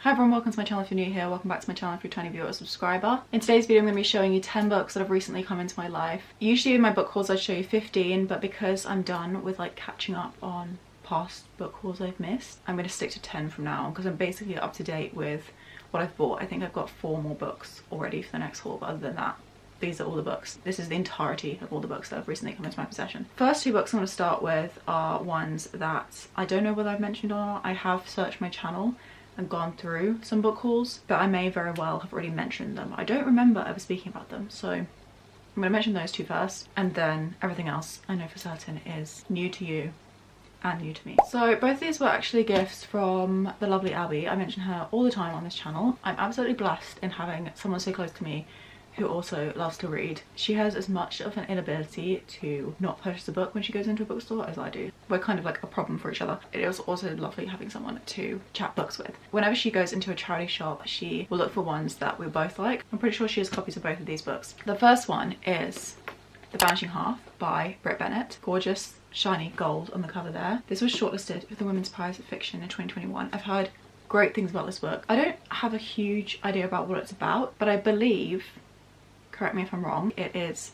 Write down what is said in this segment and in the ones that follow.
Hi everyone, welcome to my channel if you're new here, welcome back to my channel if you're a 20 viewer or subscriber. In today's video I'm going to be showing you 10 books that have recently come into my life. Usually in my book hauls I'd show you 15, but because I'm done with like catching up on past book hauls I've missed, I'm going to stick to 10 from now on because I'm basically up to date with what I've bought. I think I've got 4 more books already for the next haul, but other than that, these are all the books. This is the entirety of all the books that have recently come into my possession. First 2 books I'm going to start with are ones that I don't know whether I've mentioned or not. I have searched my channel and gone through some book hauls, but I may very well have already mentioned them. I don't remember ever speaking about them, so I'm going to mention those 2 first, and then everything else I know for certain is new to you and new to me. So both of these were actually gifts from the lovely Abby. I mention her all the time on this channel. I'm absolutely blessed in having someone so close to me who also loves to read. She has as much of an inability to not purchase a book when she goes into a bookstore as I do. We're kind of like a problem for each other. It is also lovely having someone to chat books with. Whenever she goes into a charity shop, she will look for ones that we both like. I'm pretty sure she has copies of both of these books. The first one is The Vanishing Half by Brit Bennett. Gorgeous shiny gold on the cover there. This was shortlisted for the Women's Prize of Fiction in 2021. I've heard great things about this book. I don't have a huge idea about what it's about, but I believe, correct me if I'm wrong, it is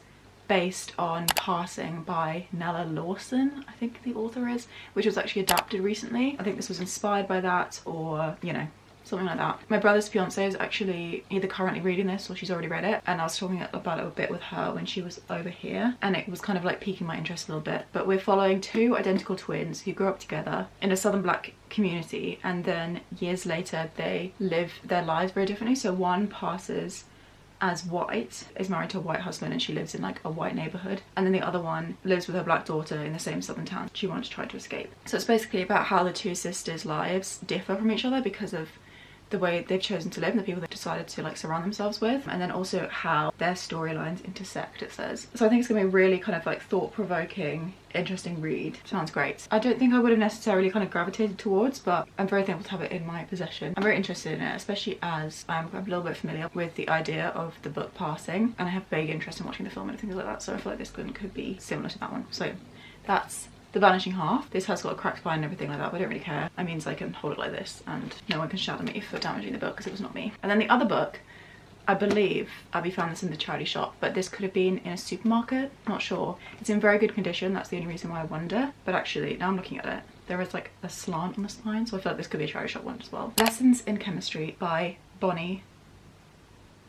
based on Passing by Nella Lawson, I think the author is, which was actually adapted recently. I think this was inspired by that, or, you know, something like that. My brother's fiance is actually either currently reading this or she's already read it, and I was talking about it a bit with her when she was over here, and it was kind of like piquing my interest a little bit. But we're following 2 identical twins who grew up together in a southern black community, and then years later they live their lives very differently. So one passes as white, is married to a white husband, and she lives in like a white neighborhood, and then the other one lives with her black daughter in the same southern town. She wanted to try to escape. So it's basically about how the 2 sisters' lives differ from each other because of the way they've chosen to live and the people they've decided to like surround themselves with, and then also how their storylines intersect, it says. So I think it's gonna be a really kind of like thought-provoking, interesting read. Sounds great. I don't think I would have necessarily kind of gravitated towards, but I'm very thankful to have it in my possession. I'm very interested in it, especially as I'm a little bit familiar with the idea of the book Passing, and I have vague interest in watching the film and things like that, so I feel like this one could be similar to that one. So that's The Vanishing Half. This has got a cracked spine and everything like that, but I don't really care. It means I can hold it like this and no one can shout at me for damaging the book because it was not me. And then the other book, I believe Abby found this in the charity shop, but this could have been in a supermarket, not sure. It's in very good condition, that's the only reason why I wonder. But actually, now I'm looking at it, there is like a slant on the spine, so I feel like this could be a charity shop one as well. Lessons in Chemistry by Bonnie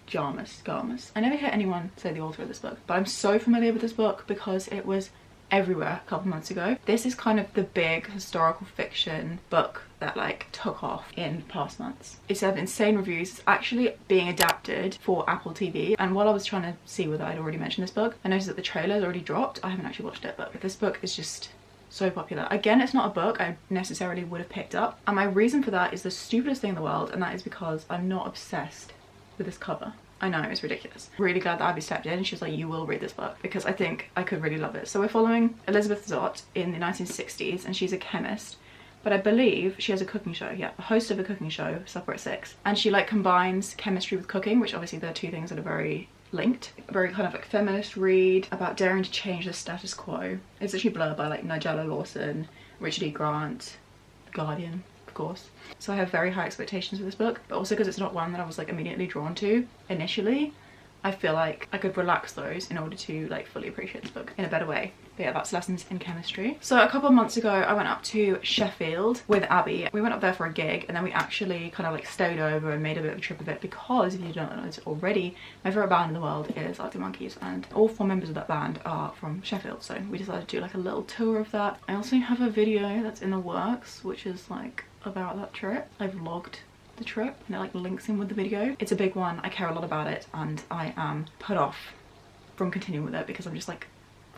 Garmus. I never hear anyone say the author of this book, but I'm so familiar with this book because it was everywhere a couple months ago. This is kind of the big historical fiction book that like took off in past months. It's had insane reviews. It's actually being adapted for Apple TV, and while I was trying to see whether I'd already mentioned this book, I noticed that the trailer's already dropped. I haven't actually watched it, but this book is just so popular. Again, it's not a book I necessarily would have picked up, and my reason for that is the stupidest thing in the world, and that is because I'm not obsessed with this cover. I know, it's ridiculous. Really glad that Abby stepped in and she was like, you will read this book, because I think I could really love it. So we're following Elizabeth Zott in the 1960s, and she's a chemist, but I believe she has a cooking show. Yeah, a host of a cooking show, Supper at 6, and she like combines chemistry with cooking, which obviously they're 2 things that are very linked. A very kind of like feminist read about daring to change the status quo. It's actually blurred by like Nigella Lawson, Richard E. Grant, The Guardian, course. So I have very high expectations for this book, but also because it's not one that I was like immediately drawn to initially, I feel like I could relax those in order to like fully appreciate this book in a better way. But yeah, that's Lessons in Chemistry. So a couple of months ago I went up to Sheffield with Abby. We went up there for a gig, and then we actually kind of like stayed over and made a bit of a trip of it, because if you don't know this already, my favourite band in the world is Arctic Monkeys, and all 4 members of that band are from Sheffield, so we decided to do like a little tour of that. I also have a video that's in the works which is like about that trip. I vlogged the trip and it like links in with the video. It's a big one, I care a lot about it, and I am put off from continuing with it because I'm just like,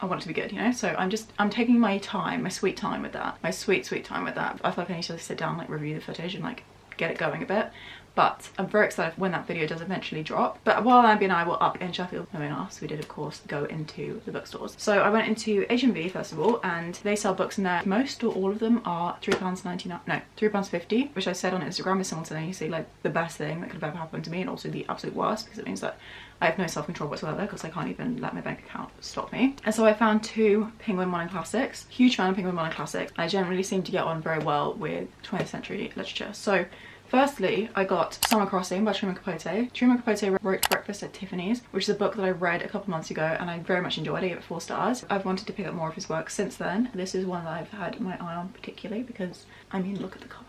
I want it to be good, you know? So I'm taking my time, my sweet time with that. My sweet time with that. I feel like I need to sit down, like review the footage and like get it going a bit. But I'm very excited when that video does eventually drop. But while Abby and I were up in Sheffield knowing us, we did of course go into the bookstores. So I went into HMV first of all, and they sell books in there. Most or all of them are £3.99, no, £3.50, which I said on Instagram is simultaneously like the best thing that could have ever happened to me, and also the absolute worst, because it means that I have no self-control whatsoever because I can't even let my bank account stop me. And so I found 2 Penguin Modern Classics. Huge fan of Penguin Modern Classics. I generally seem to get on very well with 20th century literature. So Firstly, I got Summer Crossing by Truman Capote. Truman Capote wrote Breakfast at Tiffany's, which is a book that I read a couple months ago and I very much enjoyed. I gave it 4 stars. I've wanted to pick up more of his work since then. This is one that I've had my eye on particularly because, I mean, look at the cover.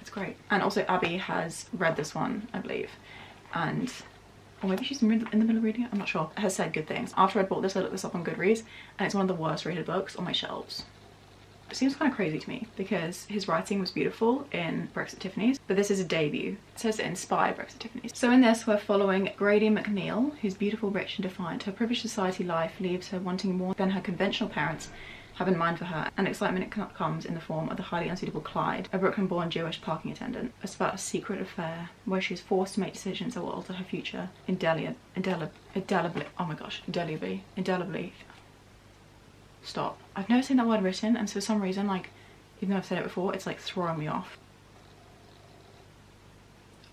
It's great. And also Abby has read this one, I believe, and or maybe she's in the middle of reading it, I'm not sure, has said good things. After I bought this, I looked this up on Goodreads and it's one of the worst rated books on my shelves. It seems kind of crazy to me because his writing was beautiful in Breakfast at Tiffany's, but this is a debut. It says it inspired Breakfast at Tiffany's. So in this, we're following Grady McNeil, who's beautiful, rich and defiant. Her privileged society life leaves her wanting more than her conventional parents have in mind for her, and excitement comes in the form of the highly unsuitable Clyde, a Brooklyn-born Jewish parking attendant. It's about a secret affair where she's forced to make decisions that will alter her future indelibly. Stop. I've never seen that word written, and for some reason, like, even though I've said it before, it's like throwing me off.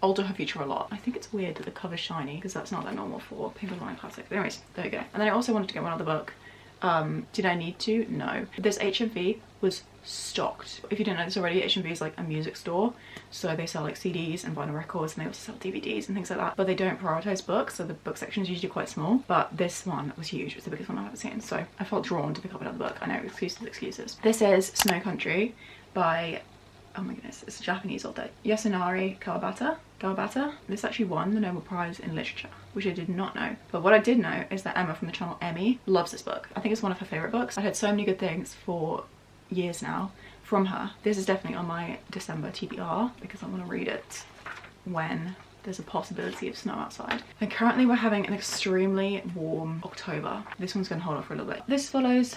Alter her future a lot. I think it's weird that the cover's shiny because that's not that normal for Pink Line Classic. But anyways, there we go. And then I also wanted to get one other book. Did I need to? No. This HMV was stocked. If you didn't know this already, HMV is like a music store, so they sell like CDs and vinyl records, and they also sell DVDs and things like that, but they don't prioritize books, so the book section is usually quite small. But this one was huge. It's the biggest one I've ever seen, so I felt drawn to pick up another book. I know, excuses. This is Snow Country by, oh my goodness, it's a Japanese author, Yasunari Kawabata. This actually won the Nobel Prize in Literature, which I did not know. But what I did know is that Emma from the channel Emmy loves this book. I think it's one of her favourite books. I've heard so many good things for years now from her. This is definitely on my December TBR because I want to read it when there's a possibility of snow outside. And currently we're having an extremely warm October. This one's going to hold off for a little bit. This follows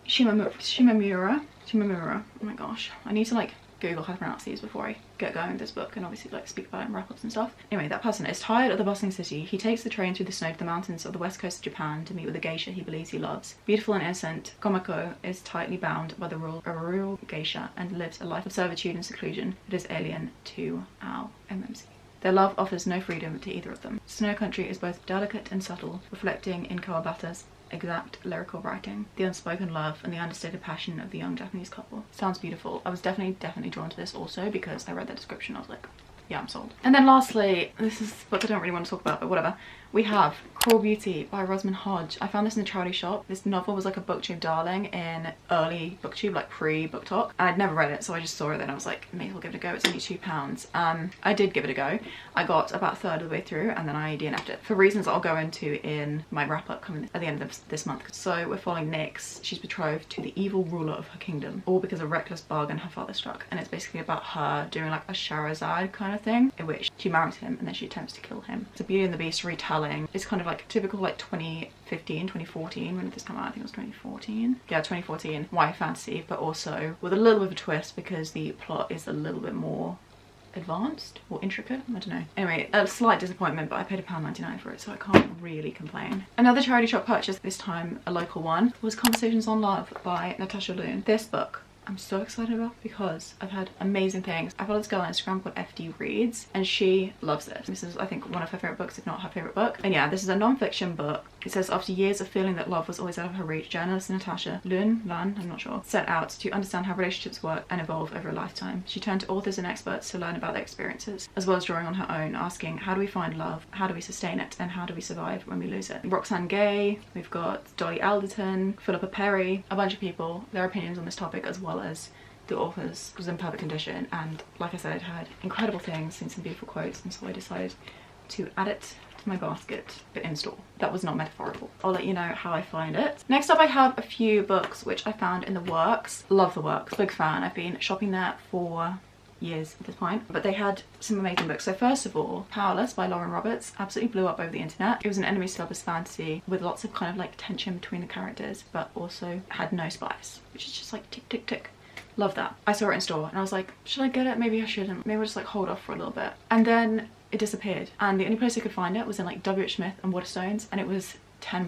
Shimamura. Oh my gosh, I need to like Google how to pronounce these before I get going with this book and obviously like speak about it in wrap-ups and stuff. Anyway, that person is tired of the bustling city. He takes the train through the snow to the mountains of the west coast of Japan to meet with a geisha he believes he loves. Beautiful and innocent, Komako is tightly bound by a rural geisha and lives a life of servitude and seclusion that is alien to our MMC. Their love offers no freedom to either of them. Snow Country is both delicate and subtle, reflecting in Kawabata's exact lyrical writing, the unspoken love and the understated passion of the young Japanese couple. Sounds beautiful. I was definitely drawn to this also because I read the description. I was like, yeah, I'm sold. And then lastly, this is a book I don't really want to talk about, but whatever. We have Cruel Beauty by Rosamund Hodge. I found this in the charity shop. This novel was like a booktube darling in early booktube, like pre-book talk. And I'd never read it, so I just saw it then I was like, may as well give it a go. It's only £2. I did give it a go. I got about a third of the way through and then I DNF'd it for reasons I'll go into in my wrap-up coming at the end of this month. So we're following Nyx. She's betrothed to the evil ruler of her kingdom, all because of a reckless bargain her father struck. And it's basically about her doing like a Shahrazad kind of thing, in which she marries him and then she attempts to kill him. It's a Beauty and the Beast retelling. It's kind of like typical like 2015, 2014, when did this come out? I think it was 2014. Yeah, 2014 YA fantasy, but also with a little bit of a twist because the plot is a little bit more advanced or intricate. I don't know. Anyway, a slight disappointment, but I paid £1.99 for it, so I can't really complain. Another charity shop purchase, this time a local one, was Conversations on Love by Natasha Lunn. This book I'm so excited about because I've had amazing things. I follow this girl on Instagram called FD Reads and she loves this. This is, I think, one of her favourite books, if not her favourite book. And yeah, this is a non-fiction book. It says, after years of feeling that love was always out of her reach, journalist Natasha Lunn, I'm not sure, set out to understand how relationships work and evolve over a lifetime. She turned to authors and experts to learn about their experiences, as well as drawing on her own, asking, how do we find love? How do we sustain it? And how do we survive when we lose it? Roxane Gay, we've got Dolly Alderton, Philippa Perry, a bunch of people, their opinions on this topic, as well as the authors was in perfect condition. And like I said, I'd heard incredible things, seen some beautiful quotes, and so I decided to add it to my basket, but in store. That was not metaphorical. I'll let you know how I find it. Next up, I have a few books which I found in the Works. Love the Works, big fan. I've been shopping there for years at this point, but they had some amazing books. So first of all, Powerless by Lauren Roberts absolutely blew up over the internet. It was an enemies to lovers fantasy with lots of kind of like tension between the characters, but also had no spice, which is just like tick tick tick. Love that. I saw it in store and I was like, should I get it? Maybe I shouldn't. Maybe I'll just like hold off for a little bit. And then it disappeared, and the only place I could find it was in like WH Smith and Waterstones, and it was £10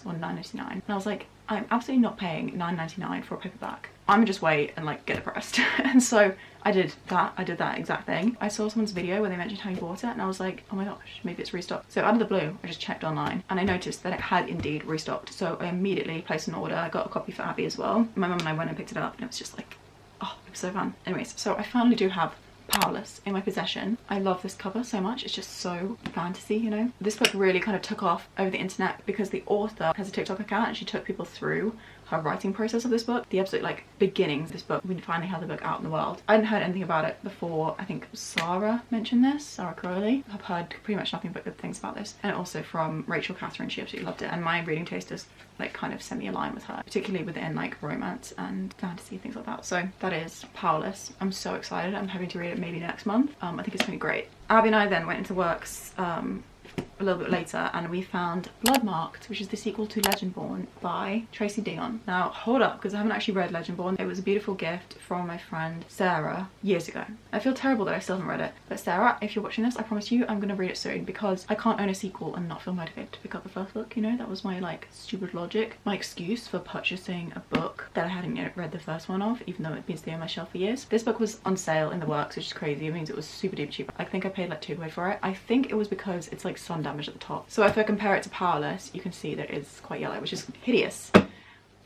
or £9.99. And I was like, I'm absolutely not paying £9.99 for a paperback. I'm gonna just wait and like get it pressed. And so I did that exact thing. I saw someone's video where they mentioned how he bought it and I was like, oh my gosh, maybe it's restocked. So out of the blue, I just checked online and I noticed that it had indeed restocked. So I immediately placed an order. I got a copy for Abby as well. My mum and I went and picked it up and it was just like, oh, it was so fun. Anyways, so I finally do have Powerless in my possession. I love this cover so much. It's just so fantasy, you know. This book really kind of took off over the internet because the author has a TikTok account and she took people through her writing process of this book, the absolute like beginnings of this book. We finally had the book out in the world. I hadn't heard anything about it before. I think Sarah mentioned this, Sarah Crowley. I've heard pretty much nothing but good things about this, and also from Rachel Catherine, she absolutely loved it, and my reading taste is like kind of semi-aligned with her, particularly within like romance and fantasy, things like that. So that is Powerless. I'm so excited. I'm hoping to read it maybe next month. I think it's gonna be great. Abby and I then went into works a little bit later and we found Bloodmarked, which is the sequel to Legendborn by Tracy Deonn. Now hold up, because I haven't actually read Legendborn. It was a beautiful gift from my friend Sarah years ago. I feel terrible that I still haven't read it, but Sarah, if you're watching this, I promise you I'm gonna read it soon, because I can't own a sequel and not feel motivated to pick up the first book, you know. That was my like stupid logic, my excuse for purchasing a book that I hadn't yet read the first one of, even though it's been staying on my shelf for years. This book was on sale in the works, which is crazy. It means it was super duper cheap. I think I paid like £2 for it. I think it was because it's like sun damage at the top. So if I compare it to Powerless, you can see that it's quite yellow, which is hideous.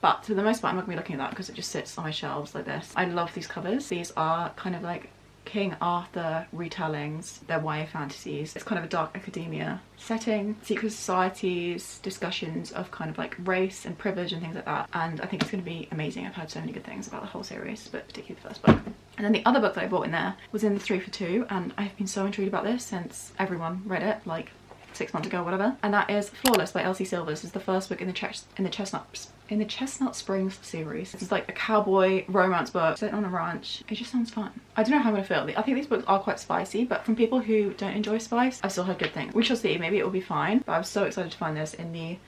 But for the most part, I'm not gonna be looking at that because it just sits on my shelves like this. I love these covers. These are kind of like King Arthur retellings. They're YA fantasies. It's kind of a dark academia setting, secret societies, discussions of kind of like race and privilege and things like that. And I think it's going to be amazing. I've heard so many good things about the whole series, but particularly the first book. And then the other book that I bought in there was in the 3 for 2, and I've been so intrigued about this since everyone read it like 6 months ago or whatever, and that is Flawless by Elsie. This is the first book in the Chestnut Springs series. This is like a cowboy romance book set on a ranch. It just sounds fun. I don't know how I'm gonna feel. I think these books are quite spicy, but from people who don't enjoy spice, I've still heard good things. We shall see. Maybe it will be fine. But I was so excited to find this in the,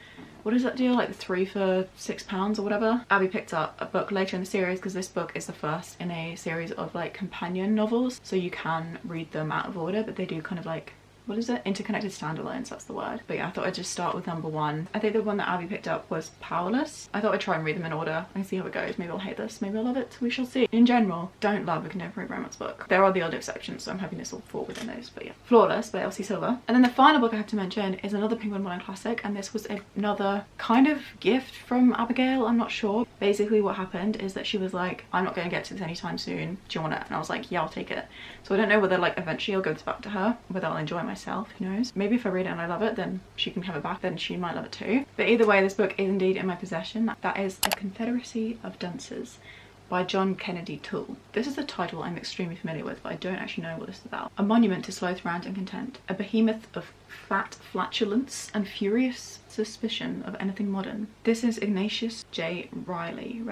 what is that deal, like the 3 for £6 or whatever. Abby picked up a book later in the series because this book is the first in a series of like companion novels, so you can read them out of order, but they do kind of like, what is it? Interconnected standalones, that's the word. But yeah, I thought I'd just start with number 1. I think the one that Abby picked up was Powerless. I thought I'd try and read them in order and see how it goes. Maybe I'll hate this, maybe I'll love it. We shall see. In general, don't love a contemporary romance book. There are the odd exceptions, so I'm hoping this will fall within those, but yeah. Flawless by Elsie Silver. And then the final book I have to mention is another Penguin Modern classic, and this was another kind of gift from Abigail, I'm not sure. Basically what happened is that she was like, I'm not going to get to this anytime soon, do you want it? And I was like, yeah, I'll take it. So I don't know whether like eventually I'll give this back to her, whether I'll enjoy it myself, who knows. Maybe if I read it and I love it, then she can have it back, then she might love it too. But either way, this book is indeed in my possession. That is A Confederacy of Dunces by John Kennedy Toole. This is a title I'm extremely familiar with, but I don't actually know what this is about. A monument to sloth, rant and content. A behemoth of fat flatulence and furious suspicion of anything modern. This is Ignatius J. Raleigh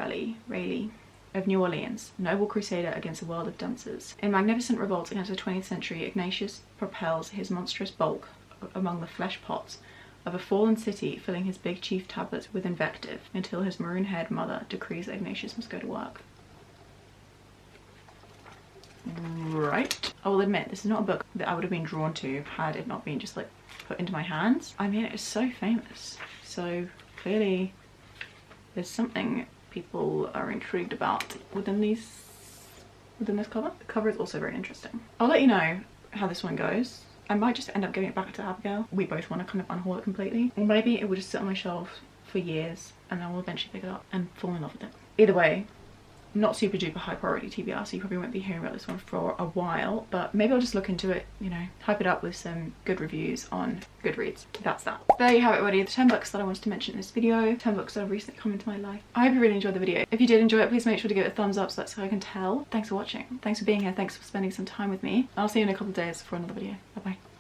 of New Orleans, noble crusader against a world of dunces. In magnificent revolts against the 20th century, Ignatius propels his monstrous bulk among the flesh pots of a fallen city, filling his big chief tablets with invective until his maroon-haired mother decrees that Ignatius must go to work. Right. I will admit, this is not a book that I would have been drawn to had it not been just like put into my hands. I mean, it is so famous, so clearly there's something people are intrigued about within this cover. The cover is also very interesting. I'll let you know how this one goes. I might just end up giving it back to Abigail. We both want to kind of unhaul it completely, or maybe it will just sit on my shelf for years and then we'll eventually pick it up and fall in love with it. Either way, not super duper high priority TBR, so you probably won't be hearing about this one for a while, but maybe I'll just look into it, you know, hype it up with some good reviews on Goodreads. That's that. There you have it, everybody. The 10 books that I wanted to mention in this video, 10 books that have recently come into my life. I hope you really enjoyed the video. If you did enjoy it, please make sure to give it a thumbs up so that's how I can tell. Thanks for watching. Thanks for being here. Thanks for spending some time with me. I'll see you in a couple of days for another video. Bye bye.